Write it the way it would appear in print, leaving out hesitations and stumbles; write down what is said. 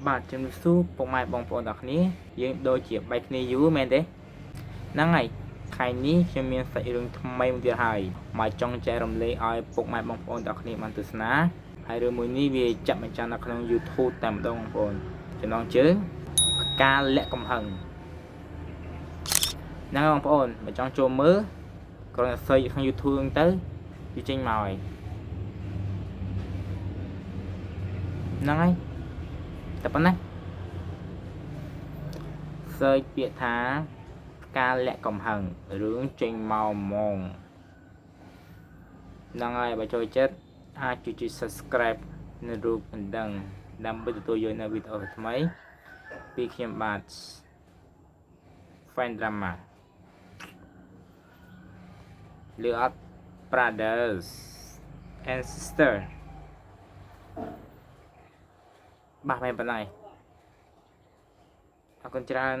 បាទជំរាបសួរពុកម៉ែបងប្អូនទាំងគ្នាយើងដូចជាបែកគ្នាយូរមែនទេហ្នឹងហើយខែនេះខ្ញុំមានសាច់រឿងថ្មីមួយទៀតហើយមកចង់ចែករំលែកឲ្យពុកម៉ែបងប្អូនទាំងគ្នាបានទស្សនាហើយរឿងមួយនេះវាចាក់បញ្ចាំងនៅក្នុង YouTube តែម្ដងបងប្អូនចំណងជើងផ្កាលាក់កំហឹងហ្នឹងបងប្អូនបើចង់ចូលមើលគ្រាន់តែ search ក្នុង YouTube ហ្នឹងទៅវាចេញមកហើយហ្នឹងហើយតែប៉ុណ្ណាsearch ពាក្យថាផ្កាលាក់កំហឹងរឿងចេញមកហ្មងហ្នឹងហើយបើចូលចិត្តអាចជួយ subscribe នៅរូបបណ្ដឹងដើម្បីទទួលយកនៅវីដេអូថ្មីពីខ្ញុំបាទ Fan Drama លឺអត់ Brothers and Sister បាទមែនប៉ុណ្ណឹងអរគុណច្រើន